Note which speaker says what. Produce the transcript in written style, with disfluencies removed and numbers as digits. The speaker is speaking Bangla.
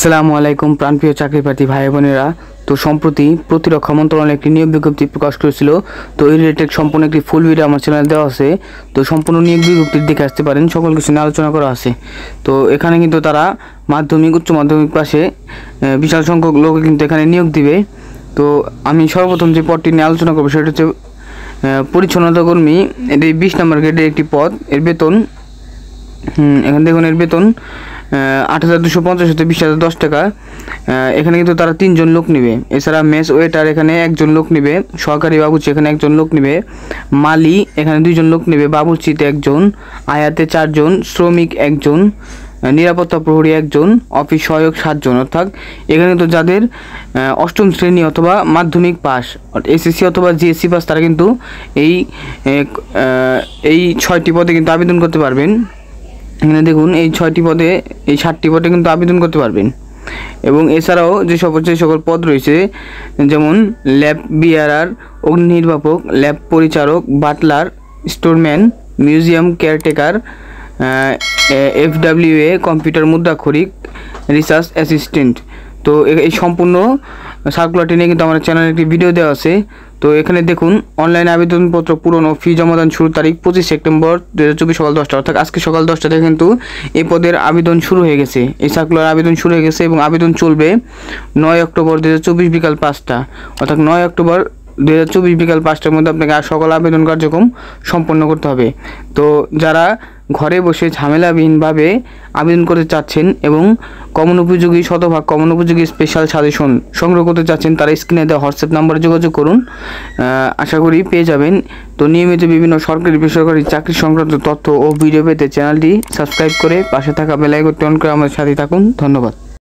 Speaker 1: আসসালামু আলাইকুম প্রাণপ্রিয় চাকরিপ্রার্থী ভাই বোনেরা। তো সম্প্রতি প্রতিরক্ষা মন্ত্রণালয় একটি নিয়োগ বিজ্ঞপ্তি প্রকাশ করেছিল। তো এই রিলেটেড সম্পূর্ণ একটি ফুল ভিডিও আমার চ্যানেলে দেওয়া আছে। তো সম্পূর্ণ নিয়োগ বিজ্ঞপ্তির দেখে আসতে পারেন, সকল কিছু নিয়ে আলোচনা করা আছে। তো এখানে কিন্তু তারা মাধ্যমিক উচ্চ মাধ্যমিক পাশে বিশাল সংখ্যক লোক কিন্তু এখানে নিয়োগ দিবে। তো আমি সর্বপ্রথম যে পদটি নিয়ে আলোচনা করবো সেটা হচ্ছে পরিচ্ছন্নতা কর্মী। এটি 20 নম্বর গ্রেডের একটি পদ। এর বেতন এখানে দেখুন, এর বেতন 8,250 হতে 20,010 টাকা। এখানে কিন্তু তারা 3 জন লোক নেবে। এছাড়া মেস ওয়েটার এখানে 1 জন লোক নেবে, সহকারী বাবুর্চি এখানে 1 জন লোক নেবে, মালি এখানে 2 জন লোক নেবে, বাবুর্চিতে 1 জন, আয়াতে 4 জন, শ্রমিক 1 জন, নিরাপত্তা প্রহরী 1 জন, অফিস সহায়ক 7 জন। অর্থাৎ এখানে কিন্তু যাদের 8ম শ্রেণী অথবা মাধ্যমিক পাস, এসএসসি অথবা জিএসসি পাস, তারা কিন্তু এই 6টি পদে কিন্তু আবেদন করতে পারবেন। এখানে দেখুন, এই 6টি পদে, এই 7টি পদে কিন্তু আবেদন করতে পারবেন। এবং এছাড়াও যে সকল পদ রয়েছে, যেমন ল্যাব বিয়ারার, অগ্নি নির্বাপক, ল্যাব পরিচারক, butler, storeman, museum caretaker, FWA computer মুদ্রাক্ষরিক, রিসার্চ অ্যাসিস্ট্যান্ট। তো এই সম্পূর্ণ সার্কুলারটি নিয়ে কিন্তু আমার চ্যানেলে একটি ভিডিও দেওয়া আছে। তো এখানে দেখুন, অনলাইনে আবেদনপত্র পূরণ ও ফি জমাদান শুরুর তারিখ 25 সেপ্টেম্বর 2024 সকাল 10টা। অর্থাৎ আজকে সকাল 10টা থেকে কিন্তু এই পদের আবেদন শুরু হয়ে গেছে। এই সার্কুলার আবেদন শুরু হয়ে গেছে এবং আবেদন চলবে 9 অক্টোবর 2024 বিকাল 5টা। অর্থাৎ 9 অক্টোবর 2024 বিকাল 5টার মধ্যে আপনাকে সকল আবেদন কার্যক্রম সম্পন্ন করতে হবে। তো যারা ঘরে বসে ঝামেলাবিহীনভাবে আবেদন করতে চাচ্ছেন এবং কমন উপযোগী, শতভাগ কমন উপযোগী স্পেশাল সাজেশন সংগ্রহ করতে চাচ্ছেন, তারা স্ক্রিনে দেওয়া হোয়াটসঅ্যাপ নাম্বারে যোগাযোগ করুন। আশা করি পেয়ে যাবেন। তো নিয়মিত বিভিন্ন সরকারি বেসরকারি চাকরি সংক্রান্ত তথ্য ও ভিডিও পেতে চ্যানেলটি সাবস্ক্রাইব করে পাশে থাকা বেল আইকনটি অন করে আমাদের সাথে থাকুন। ধন্যবাদ।